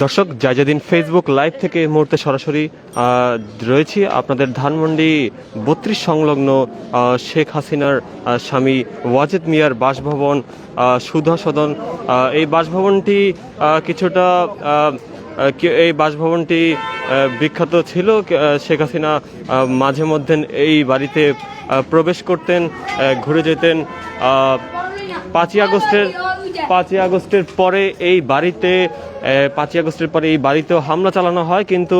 দর্শক জায়জাদিন Facebook live থেকে এই মুহূর্তে সরাসরি রয়েছি আপনাদের ধানমন্ডি ৩২ সংলগ্ন শেখ হাসিনার স্বামী ওয়াজেদ মিয়ার বাসভবন সুধা সদন। এই বাসভবনটি কিছুটা এই বাসভবনটি বিখ্যাত ছিল। শেখ হাসিনা মাঝে মধ্যে এই বাড়িতে প্রবেশ করতেন, ঘুরে যেতেন। 5ই আগস্টের পরে এই বাড়িতে 5ই আগস্টের পরে এই বাড়িতেও হামলা চালানো হয়, কিন্তু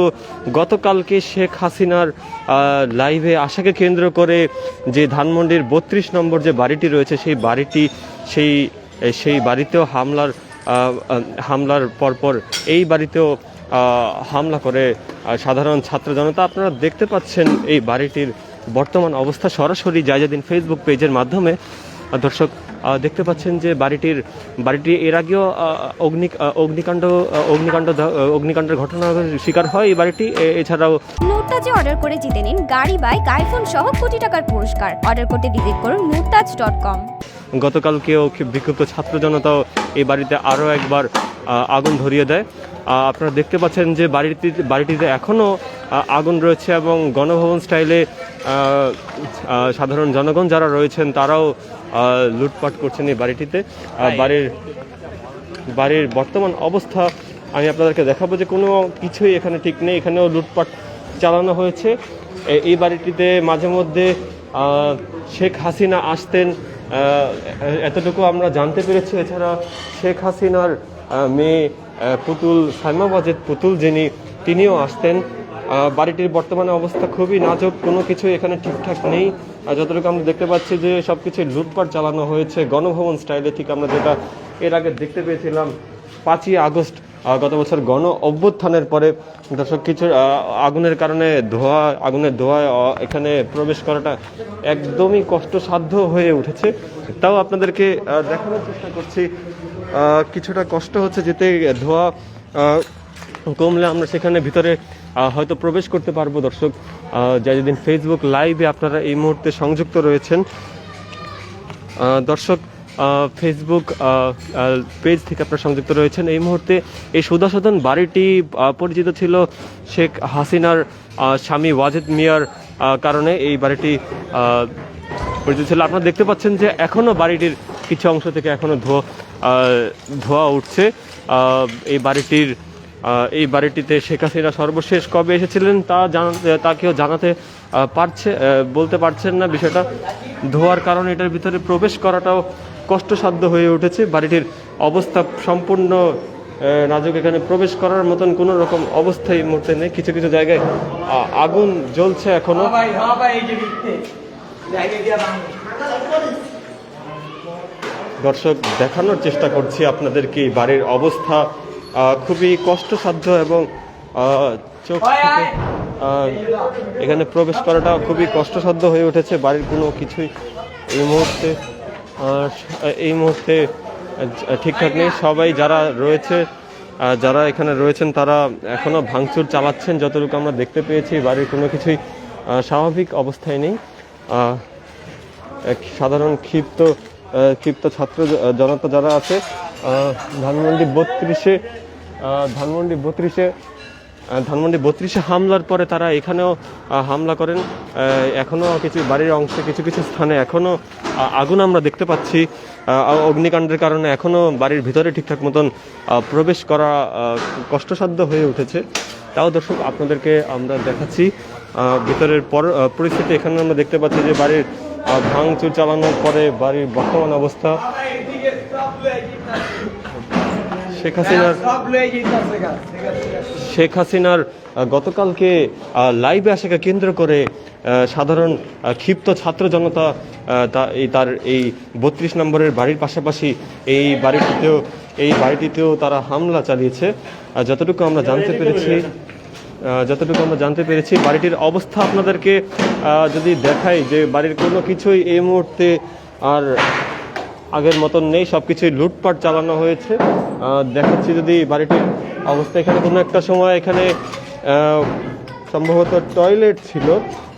গতকালকে শেখ হাসিনার লাইভে আসাকে কেন্দ্র করে যে ধানমন্ডির 32 নম্বর যে বাড়িটি রয়েছে সেই বাড়িতেও হামলার পরপর এই বাড়িতেও হামলা করে সাধারণ ছাত্র জনতা। আপনারা দেখতে পাচ্ছেন এই বাড়িটির বর্তমান অবস্থা সরাসরি জায়জাদিন ফেসবুক পেজের মাধ্যমে। দর্শক দেখতে পাচ্ছেন যে বাড়িটি এর আগেও অগ্নিকাণ্ডের ঘটনার শিকার হয় এই বাড়িটি। এছাড়াও নুরতাজে অর্ডার করে জিতে নিন গাড়ি, বাইক, আইফোন সহ কোটি টাকার পুরস্কার। অর্ডার করতে ভিজিট করুন nurtaj.com। গতকালকেও বিক্ষুব্ধ ছাত্র জনতাও এই বাড়িতে আরও একবার আগুন ধরিয়ে দেয়। আপনারা দেখতে পাচ্ছেন যে বাড়িটিতে এখনও আগুন রয়েছে এবং গণভবন স্টাইলে সাধারণ জনগণ যারা রয়েছেন তারাও লুটপাট করছেন এই বাড়িটিতে। বাড়ির বর্তমান অবস্থা আমি আপনাদেরকে দেখাবো যে কোনো কিছুই এখানে ঠিক নেই। এখানেও লুটপাট চালানো হয়েছে। এই বাড়িটিতে মাঝে মধ্যে শেখ হাসিনা আসতেন, এতটুকু আমরা জানতে পেরেছি। এছাড়া শেখ হাসিনার মেয়ে সাইমা ওয়াজেদ পুতুল তিনিও আসতেন। বাড়িটির বর্তমানে অবস্থা খুবই নাজুক, কোনো কিছু এখানে ঠিকঠাক নেই। যতটুকু আমরা দেখতে পাচ্ছি যে সব কিছু লুটপাট চালানো হয়েছে গণভবন স্টাইলে, ঠিক আমরা যেটা এর আগে দেখতে পেয়েছিলাম 5ই আগস্ট গত বছর গণ অভ্যুত্থানের পরে। দর্শক কিছু আগুনের কারণে আগুনের ধোঁয়ায় এখানে প্রবেশ করাটা একদমই কষ্টসাধ্য হয়ে উঠেছে। তাও আপনাদেরকে দেখানোর চেষ্টা করছি। কিছুটা কষ্ট হচ্ছে যেতে, ধোঁয়া কমলে আমরা সেখানে ভিতরে হয়তো প্রবেশ করতে পারবো। দর্শক জায়জাদিন ফেসবুক লাইভে আপনারা এই মুহূর্তে সংযুক্ত রয়েছেন। দর্শক ফেসবুক পেজ থেকে আপনারা সংযুক্ত রয়েছেন এই মুহূর্তে। এই সুধা সদন বাড়িটি পরিচিত ছিল শেখ হাসিনার স্বামী ওয়াজেদ মিয়ার কারণে এই বাড়িটি পরিচিত ছিল। আপনারা দেখতে পাচ্ছেন যে এখনও বাড়িটির কিছু অংশ থেকে এখনও ধোঁয়া উঠছে। এই বাড়িটিতে শেখ হাসিনা সর্বশেষ কবে এসেছিলেন তা কেউ বলতে পারছেন না। বিষয়টা ধোঁয়ার কারণে এটার ভিতরে প্রবেশ করাটাও কষ্টসাধ্য হয়ে উঠেছে। বাড়িটির অবস্থা সম্পূর্ণ নাজুক, এখানে প্রবেশ করার মতন কোনো রকম অবস্থা এই মুহূর্তে নেই। কিছু কিছু জায়গায় আগুন জ্বলছে এখনো। দর্শক দেখানোর চেষ্টা করছি আপনাদেরকে বাড়ির অবস্থা খুবই কষ্টসাধ্য এবং চোখ থেকে এখানে প্রবেশ করাটা খুবই কষ্টসাধ্য হয়ে উঠেছে। বাড়ির কোনো কিছুই এই মুহূর্তে ঠিকঠাক নেই। সবাই যারা এখানে রয়েছেন তারা এখনো ভাঙচুর চালাচ্ছেন। যতটুকু আমরা দেখতে পেয়েছি বাড়ির কোনো কিছুই স্বাভাবিক অবস্থায় নেই। সাধারণ ক্ষিপ্ত ছাত্র জনতা যারা আছে ধানমন্ডি 32-এ হামলার পরে তারা এখানেও হামলা করেন। এখনও কিছু বাড়ির অংশে কিছু স্থানে এখনও আগুন আমরা দেখতে পাচ্ছি। অগ্নিকাণ্ডের কারণে এখনও বাড়ির ভিতরে ঠিকঠাক মতন প্রবেশ করা কষ্টসাধ্য হয়ে উঠেছে। তাও দর্শক আপনাদেরকে আমরা দেখাচ্ছি ভিতরের পরিস্থিতি। এখানে আমরা দেখতে পাচ্ছি যে বাড়ির ভাঙচুর চালানোর পরে বাড়ির বর্তমান অবস্থা। শেখ হাসিনার গতকালকে লাইভে আসাকে কেন্দ্র করে সাধারণ ক্ষিপ্ত ছাত্র জনতা তার এই 32 নম্বরের বাড়ির পাশাপাশি এই বাড়িটিতেও তারা হামলা চালিয়েছে। যতটুকু আমরা জানতে পেরেছি বাড়িটির অবস্থা আপনাদেরকে যদি দেখাই যে বাড়ির কোনো কিছুই এই মুহূর্তে আর আগের মতন নেই, সবকিছুই লুটপাট চালানো হয়েছে। দেখাচ্ছি যদি বাড়িটির অবস্থা। এখানে কোনো একটা সময় এখানে সম্ভবত টয়লেট ছিল।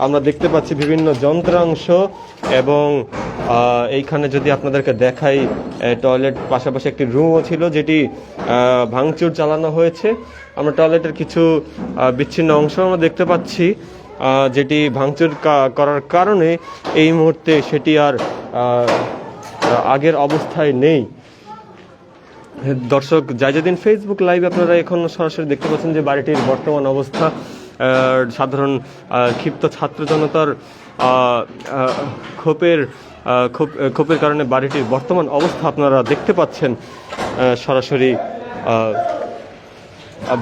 আমরা দেখতে পাচ্ছি বিভিন্ন যন্ত্রাংশ এবং এইখানে যদি আপনাদেরকে দেখাই, টয়লেট পাশাপাশি একটি রুমও ছিল যেটি ভাঙচুর চালানো হয়েছে। আমরা টয়লেটের কিছু বিচ্ছিন্ন অংশ আমরা দেখতে পাচ্ছি, যেটি ভাঙচুর করার কারণে এই মুহূর্তে সেটি আর আগের অবস্থায় নেই। দর্শক, জাইজুদ্দিন ফেসবুক লাইভ আপনারা এখন সরাসরি দেখতে পাচ্ছেন যে বাড়িটির বর্তমান অবস্থা। সাধারণ ক্ষিপ্ত ছাত্র জনতার ক্ষোভের কারণে বাড়িটির বর্তমান অবস্থা আপনারা দেখতে পাচ্ছেন সরাসরি।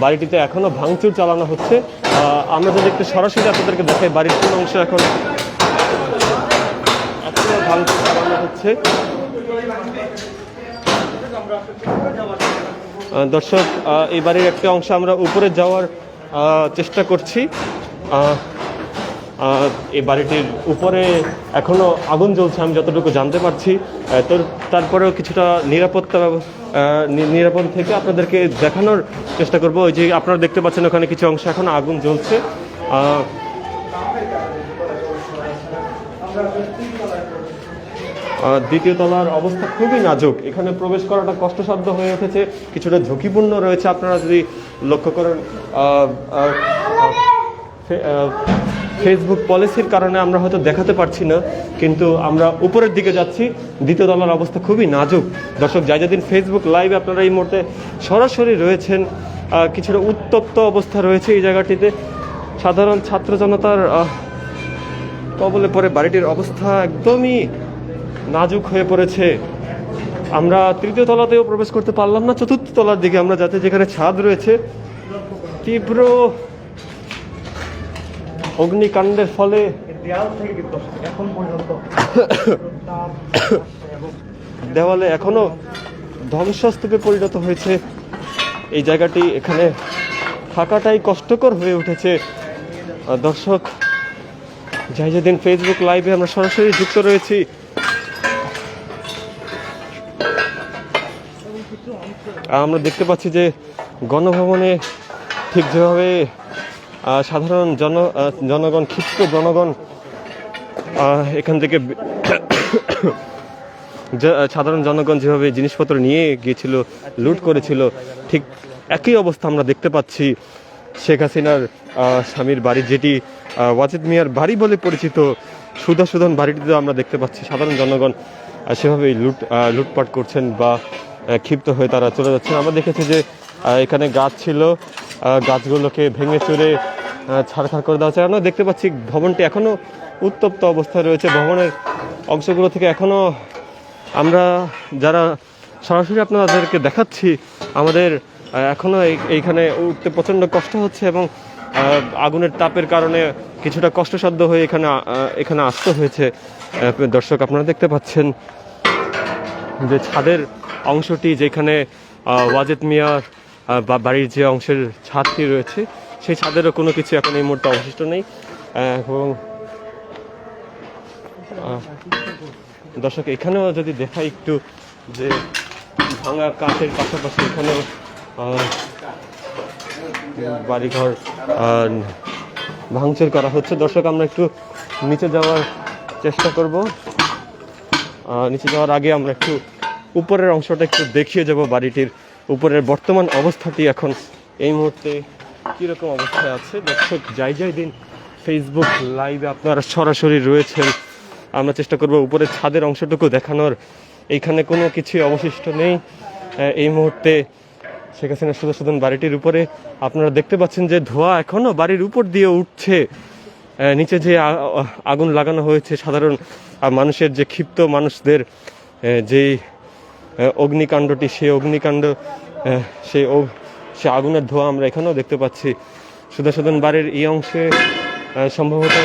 বাড়িটিতে এখনো ভাঙচুর চালানো হচ্ছে। আমরা যদি একটু সরাসরি আপনাদেরকে দেখাই বাড়ির কোন অংশ এখনো ভাঙচুর চালানো হচ্ছে। দর্শক, এই বাড়ির একটা অংশ আমরা উপরে যাওয়ার চেষ্টা করছি। এই বাড়িটির উপরে এখনো আগুন জ্বলছে আমি যতটুকু জানতে পারছি। তো তারপরেও কিছুটা নিরাপদ থেকে আপনাদেরকে দেখানোর চেষ্টা করব। ওই যে আপনারা দেখতে পাচ্ছেন ওখানে কিছু অংশ এখনো আগুন জ্বলছে। দ্বিতীয় তলার অবস্থা খুবই নাজুক, এখানে প্রবেশ করাটা কষ্টসাধ্য হয়ে উঠেছে, কিছুটা ঝুঁকিপূর্ণ রয়েছে। আপনারা যদি লক্ষ্য করেন, ফেসবুক পলিসির কারণে আমরা হয়তো দেখাতে পারছি না, কিন্তু আমরা উপরের দিকে যাচ্ছি। দ্বিতীয় তলার অবস্থা খুবই নাজুক। দর্শক, জাইজুদ্দিন ফেসবুক লাইভে আপনারা এই মুহূর্তে সরাসরি রয়েছেন। কিছুটা উত্তপ্ত অবস্থা রয়েছে এই জায়গাটিতে। সাধারণ ছাত্র জনতার কবলে পরে বাড়িটির অবস্থা একদমই নাজুক হয়ে পড়েছে। আমরা তৃতীয় তলাতেও প্রবেশ করতে পারলাম না। চতুর্থ তলার দিকে আমরা যাতে, যেখানে ছাদ রয়েছে। তীব্র অগ্নিকাণ্ডের ফলে দেওয়ালে এখনো ধ্বংসস্তূপে পরিণত হয়েছে এই জায়গাটি। এখানে থাকাটাই কষ্টকর হয়ে উঠেছে। দর্শক, জাইজুদ্দিন ফেসবুক লাইভে আমরা সরাসরি যুক্ত রয়েছি। আমরা দেখতে পাচ্ছি যে গণভবনে ঠিক যেভাবে সাধারণ জনগণ, ক্ষিপ্ত জনগণ এখান থেকে সাধারণ জনগণ যেভাবে জিনিসপত্র নিয়ে গিয়েছিল, লুট করেছিল, ঠিক একই অবস্থা আমরা দেখতে পাচ্ছি শেখ হাসিনার স্বামীর বাড়ি, যেটি ওয়াজেদ মিয়ার বাড়ি বলে পরিচিত সুধাসুধন বাড়িটিতে আমরা দেখতে পাচ্ছি সাধারণ জনগণ সেভাবেই লুটপাট করছেন বা ক্ষিপ্ত হয়ে তারা চলে যাচ্ছেন। আমরা দেখেছি যে এখানে গাছ ছিল, গাছগুলোকে ভেঙে চুরে ছাড়খাড় করে দেওয়া হচ্ছে। আমরা দেখতে পাচ্ছি ভবনটি এখনও উত্তপ্ত অবস্থায় রয়েছে। ভবনের অংশগুলো থেকে এখনও আমরা যারা সরাসরি আপনাদেরকে দেখাচ্ছি, আমাদের এখনও এইখানে উঠতে প্রচণ্ড কষ্ট হচ্ছে এবং আগুনের তাপের কারণে কিছুটা কষ্টসাধ্য হয়ে এখানে আসতে হয়েছে। দর্শক, আপনারা দেখতে পাচ্ছেন যে ছাদের অংশটি, যেখানে ওয়াজেদ মিয়ার বাড়ির যে অংশের ছাদটি রয়েছে, সেই ছাদেরও কোনো কিছু এখন এই মুহূর্তে অবশিষ্ট নেই। এবং দর্শক, এখানেও যদি দেখাই একটু, যে ভাঙা কাঠের পাশাপাশি এখানেও বাড়িঘর ভাঙচুর করা হচ্ছে। দর্শক, আমরা একটু নিচে যাওয়ার চেষ্টা করব। নিচে যাওয়ার আগে আমরা একটু উপরের অংশটা একটু দেখিয়ে যাব। বাড়িটির উপরের বর্তমান অবস্থাটি এখন এই মুহূর্তে কীরকম অবস্থায় আছে। দর্শক, জাইজুদ্দিন ফেসবুক লাইভে আপনারা সরাসরি রয়েছেন। আমরা চেষ্টা করব উপরের ছাদের অংশটুকু দেখানোর। এইখানে কোনো কিছুই অবশিষ্ট নেই এই মুহূর্তে। শেখ হাসিনা সুধাসুধন বাড়িটির উপরে আপনারা দেখতে পাচ্ছেন যে ধোঁয়া এখনও বাড়ির উপর দিয়ে উঠছে। নিচে যে আগুন লাগানো হয়েছে, সাধারণ মানুষের যে ক্ষিপ্ত মানুষদের যেই অগ্নিকাণ্ডটি, সেই অগ্নিকাণ্ড, সে আগুনের ধোঁয়া আমরা এখানেও দেখতে পাচ্ছি। সুধাসুধন বাড়ির এই অংশে সম্ভবত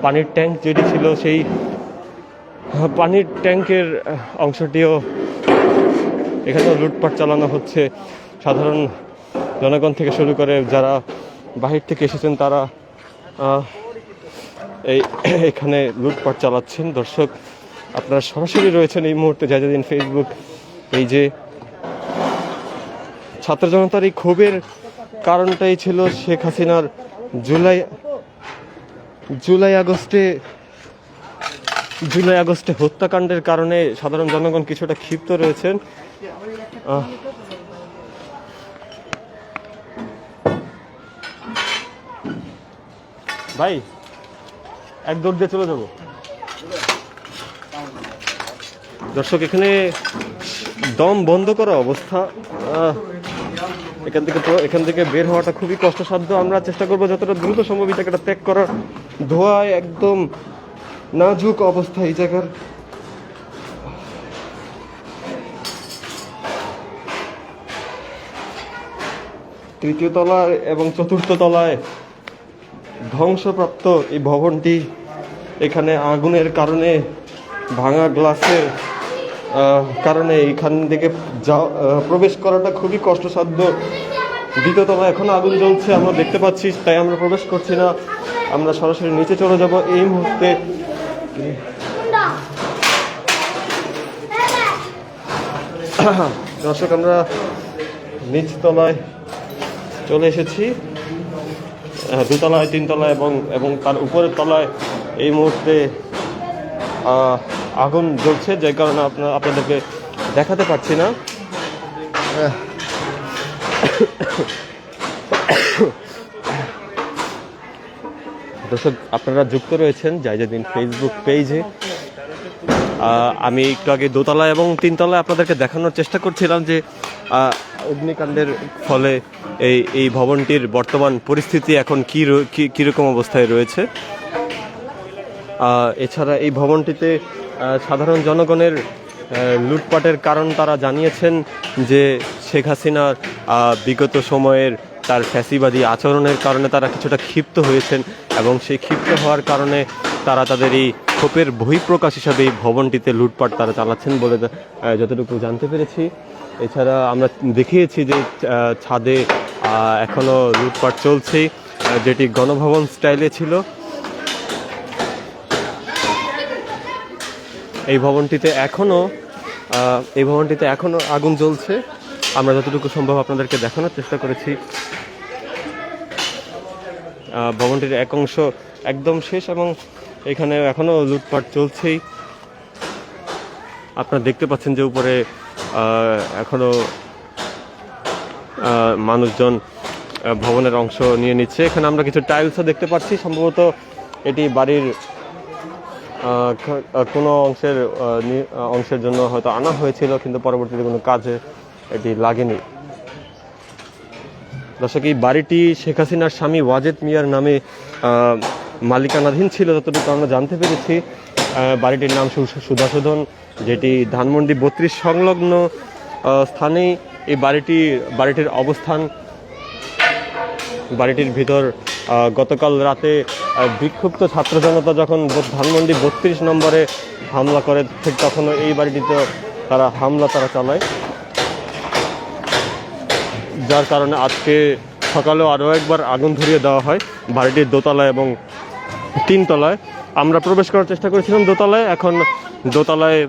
পানির ট্যাঙ্ক যেটি ছিল, সেই পানির ট্যাঙ্কের অংশটিও এখানেও লুটপাট চালানো হচ্ছে। সাধারণ জনগণ থেকে শুরু করে যারা বাহির থেকে এসেছেন, তারা এখানে লুটপাট চালাচ্ছেন। দর্শক, আপনারা সরাসরি রয়েছেন এই মুহূর্তে জাইজুদ্দিন ফেসবুক। এই যে ছাত্র জনতার এই ক্ষোভের কারণটাই ছিল শেখ হাসিনার জুলাই আগস্টে জুলাই আগস্টে হত্যাকাণ্ডের কারণে সাধারণ জনগণ কিছুটা ক্ষিপ্ত রয়েছেন। ভাই এক দৌড় দিয়ে চলে যাবো। দর্শক এখানে দম বন্ধ করা অবস্থা, এখান থেকে বের হওয়াটা খুবই কষ্টসাধ্য। আমরা চেষ্টা করবো যতটা দ্রুত সম্ভব এই জায়গাটা ত্যাগ করার। ধোঁয়ায় একদম নাজুক অবস্থা এই জায়গার। তৃতীয় তলায় এবং চতুর্থ তলায় ধ্বংসপ্রাপ্ত এই ভবনটি, এখানে আগুনের কারণে, ভাঙা গ্লাসের কারণে এখান থেকে প্রবেশ করাটা খুবই কষ্টসাধ্য। দ্বিতীয় তলায় এখন আগুন জ্বলছে আমরা দেখতে পাচ্ছি, তাই আমরা প্রবেশ করছি না। আমরা সরাসরি নিচে চলে যাব এই মুহূর্তে। দর্শক আমরা নিচ তলায় চলে এসেছি, দোতলায়, তিনতলায় এবং তার উপরের তলায় এই মুহূর্তে আগুন জ্বলছে, যে কারণে আপনাদেরকে দেখাতে পারছি না। দর্শক আপনারা যুক্ত রয়েছেন জায়জাদিন ফেসবুক পেজে। আমি একটু আগে দোতলায় এবং তিনতলায় আপনাদেরকে দেখানোর চেষ্টা করছিলাম যে অগ্নিকাণ্ডের ফলে এই ভবনটির বর্তমান পরিস্থিতি এখন কীরকম অবস্থায় রয়েছে। এছাড়া এই ভবনটিতে সাধারণ জনগণের লুটপাটের কারণ তারা জানিয়েছেন যে শেখ হাসিনার বিগত সময়ের তার ফ্যাসিবাদী আচরণের কারণে তারা কিছুটা ক্ষিপ্ত হয়েছেন এবং সেই ক্ষিপ্ত হওয়ার কারণে তারা তাদের এই ক্ষোভের বহিঃপ্রকাশ হিসাবে এই ভবনটিতে লুটপাট তারা চালাচ্ছেন বলে যতটুকু জানতে পেরেছি। এছাড়া আমরা দেখিয়েছি যে ছাদে এখনও লুটপাট চলছেই, যেটি গণভবন স্টাইলে ছিল। এই ভবনটিতে এখনও আগুন জ্বলছে। আমরা যতটুকু সম্ভব আপনাদেরকে দেখানোর চেষ্টা করেছি। ভবনটির এক অংশ একদম শেষ এবং এখানে এখনও লুটপাট চলছেই। আপনারা দেখতে পাচ্ছেন যে উপরে এখনও মানুষজন ভবনের অংশ নিয়ে নিচ্ছে। এখানে আমরা কিছু টাইলসও দেখতে পাচ্ছি, সম্ভবত এটি বাড়ির কোনো অংশের জন্য হয়তো আনা হয়েছিল, কিন্তু পরবর্তীতে কোনো কাজে এটি লাগেনি। দর্শক এই বাড়িটি শেখ হাসিনার স্বামী ওয়াজেদ মিয়ার নামে মালিকানাধীন ছিল যতটুকু আমরা জানতে পেরেছি। বাড়িটির নাম সুধাশোধন, যেটি ধানমন্ডি 32 সংলগ্ন স্থানেই এই বাড়িটির অবস্থান। বাড়িটির ভিতর গতকাল রাতে বিক্ষুব্ধ ছাত্র জনতা যখন ধানমন্ডি 32 নম্বরে হামলা করে, ঠিক তখনও এই বাড়িটিতে তারা চালায়, যার কারণে আজকে সকালেও আরও একবার আগুন ধরিয়ে দেওয়া হয় বাড়িটির দোতলায় এবং তিনতলায়। আমরা প্রবেশ করার চেষ্টা করেছিলাম দোতলায়, এখন দোতলায়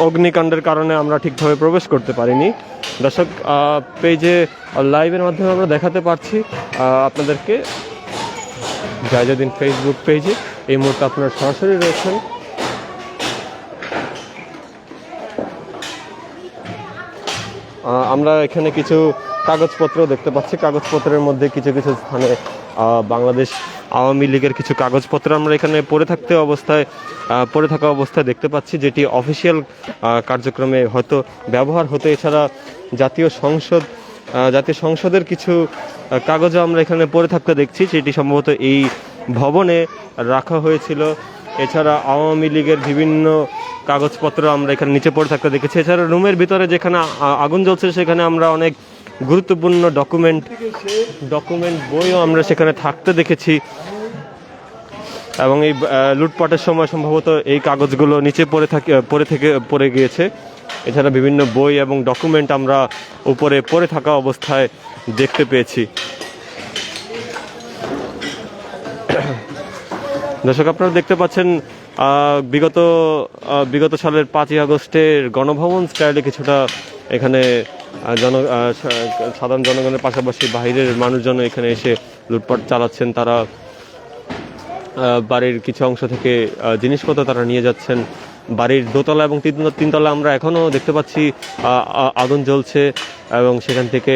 অগ্নিকাণ্ডের কারণে আমরা ঠিকভাবে প্রবেশ করতে পারিনি। দর্শক পেজে লাইভের মাধ্যমে আমরা দেখাতে পারছি আপনাদেরকে জায়জাদিন ফেসবুক পেজে এই মুহূর্তে আপনারা সরাসরি রয়েছেন। আমরা এখানে কিছু কাগজপত্র দেখতে পাচ্ছি। কাগজপত্রের মধ্যে কিছু স্থানে বাংলাদেশ আওয়ামী লীগের কিছু কাগজপত্র আমরা এখানে পড়ে থাকা অবস্থায় দেখতে পাচ্ছি, যেটি অফিসিয়াল কার্যক্রমে হয়তো ব্যবহার হতো। এছাড়া জাতীয় সংসদের কিছু কাগজও আমরা এখানে পড়ে থাকতে দেখছি, যেটি সম্ভবত এই ভবনে রাখা হয়েছিল। এছাড়া আওয়ামী লীগের বিভিন্ন কাগজপত্র আমরা এখানে নিচে পড়ে থাকতে দেখেছি। এছাড়া রুমের ভিতরে যেখানে আগুন জ্বলছে সেখানে আমরা অনেক গুরুত্বপূর্ণ ডকুমেন্ট বইও আমরা সেখানে থাকতে দেখেছি এবং এই লুটপাটের সময় সম্ভবত এই কাগজগুলো নিচে পড়ে গিয়েছে। এছাড়া বিভিন্ন বই এবং ডকুমেন্ট আমরা উপরে পড়ে থাকা অবস্থায় দেখতে পেয়েছি। দর্শক আপনারা দেখতে পাচ্ছেন বিগত সালের 5ই আগস্টের গণভবন স্টাইলে কিছুটা এখানে সাধারণ জনগণের পাশাপাশি বাইরের মানুষজন এখানে এসে লুটপাট চালাচ্ছেন। তারা বাড়ির কিছু অংশ থেকে জিনিসপত্র তারা নিয়ে যাচ্ছেন। বাড়ির দোতলা এবং তিনতলা আমরা এখনও দেখতে পাচ্ছি আগুন জ্বলছে এবং সেখান থেকে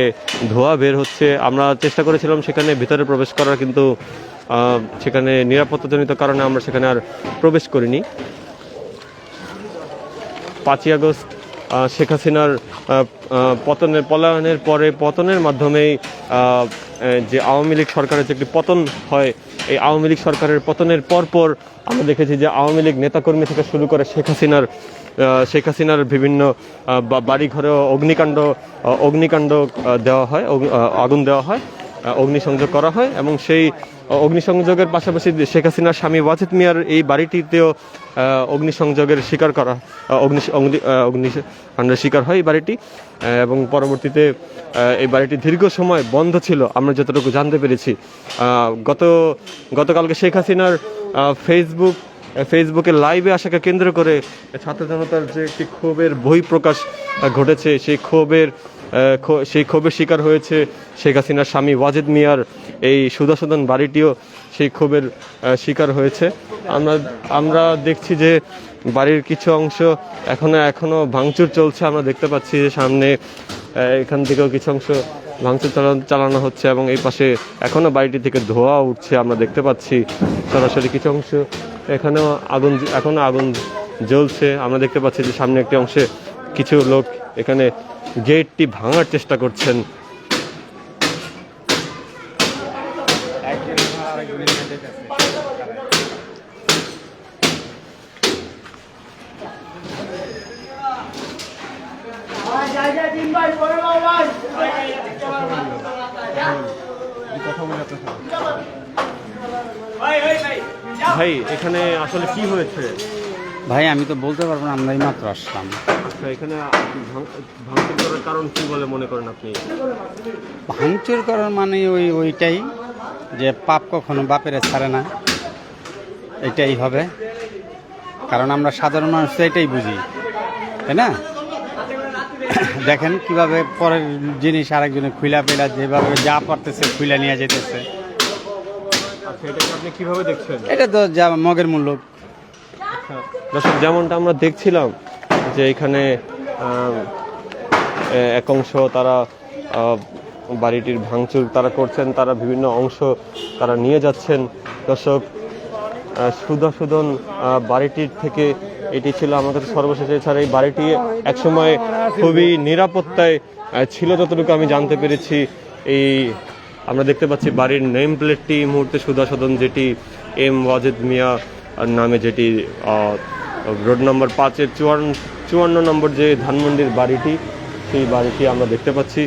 ধোঁয়া বের হচ্ছে। আমরা চেষ্টা করেছিলাম সেখানে ভিতরে প্রবেশ করার, কিন্তু সেখানে নিরাপত্তাজনিত কারণে আমরা সেখানে আর প্রবেশ করিনি। 5ই আগস্ট শেখ হাসিনার পলায়নের পরে পতনের মাধ্যমেই যে আওয়ামী লীগ সরকারের যে একটি পতন হয়, এই আওয়ামী লীগ সরকারের পতনের পরপর আমরা দেখেছি যে আওয়ামী লীগ নেতাকর্মী থেকে শুরু করে শেখ হাসিনার বিভিন্ন বাড়িঘরেও অগ্নিকাণ্ড দেওয়া হয়, আগুন দেওয়া হয়, অগ্নিসংযোগ করা হয় এবং সেই অগ্নিসংযোগের পাশাপাশি শেখ হাসিনার স্বামী ওয়াজেদ মিয়ার এই বাড়িটিতেও অগ্নিসংযোগের অগ্নিকাণ্ডের শিকার হয় এই বাড়িটি। এবং পরবর্তীতে এই বাড়িটি দীর্ঘ সময় বন্ধ ছিল আমরা যতটুকু জানতে পেরেছি। গতকালকে শেখ হাসিনার ফেসবুকে লাইভে আসাকে কেন্দ্র করে ছাত্র জনতার যে একটি ক্ষোভের বহিঃপ্রকাশ ঘটেছে, সেই ক্ষোভের শিকার হয়েছে শেখ হাসিনার স্বামী ওয়াজেদ মিয়ার এই সুধাসদন বাড়িটিও সেই ক্ষোভের শিকার হয়েছে। আমরা দেখছি যে বাড়ির কিছু অংশ এখনো ভাঙচুর চলছে। আমরা দেখতে পাচ্ছি যে সামনে এখান থেকেও কিছু অংশ ভাঙচুর চালানো হচ্ছে এবং এই পাশে এখনো বাড়িটি থেকে ধোঁয়া উঠছে। আমরা দেখতে পাচ্ছি সরাসরি কিছু অংশ এখনো আগুন জ্বলছে। আমরা দেখতে পাচ্ছি যে সামনে একটি অংশে কিছু লোক এখানে গেটটি ভাঙার চেষ্টা করছেন। ভাই, এখানে আসলে কি হয়েছে? ভাই আমি তো বলতে পারবো না, আমরা মাত্র আসলাম। আচ্ছা, এখানে ভাঙচুর করার কারণ কি বলে মনে করেন আপনি? ভাঙচুর করার মানে ওইটাই যে পাপ কখনো বাপেরে ছাড়ে না, এটাই হবে। কারণ আমরা সাধারণ মানুষ তো এটাই বুঝি, তাই না? দেখেন কিভাবে পরের জিনিস আরেকজনে খুইলা পেলা যেভাবে যা পারতেছে খুইলা নিয়ে যেতেছে। আচ্ছা, এটাকে আপনি কিভাবে দেখছেন? এটা তো যা মগের মূল্য। দর্শক, যেমনটা আমরা দেখছিলাম যে এখানে এক অংশ তারা বাড়িটির ভাঙচুর তারা করছেন, তারা বিভিন্ন অংশ তারা নিয়ে যাচ্ছেন। দর্শক, সুধাসদন বাড়িটির থেকে এটি ছিল আমার কাছে সর্বশেষ। এছাড়া এই বাড়িটি একসময় খুবই নিরাপত্তায় ছিল যতটুকু আমি জানতে পেরেছি। আমরা দেখতে পাচ্ছি বাড়ির নেম প্লেটটি এই মুহূর্তে সুধাসদন, যেটি এম ওয়াজেদ মিয়া নামে, যেটি রোড নম্বর 5-এর 54 নম্বর যে ধানমন্ডির বাড়িটি, সেই বাড়িটি আমরা দেখতে পাচ্ছি,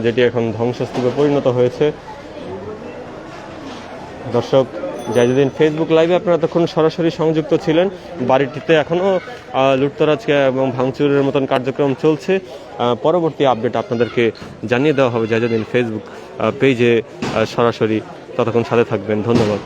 যেটি এখন ধ্বংসস্তূপে পরিণত হয়েছে। দর্শক, জাইজুদ্দিন ফেসবুক লাইভে আপনারা তখন সরাসরি সংযুক্ত ছিলেন। বাড়িটিতে এখনও লুটতরাজ এবং ভাঙচুরের মতন কার্যক্রম চলছে। পরবর্তী আপডেট আপনাদেরকে জানিয়ে দেওয়া হবে জাইজুদ্দিন ফেসবুক পেজে সরাসরি। ততক্ষণ সাথে থাকবেন। ধন্যবাদ।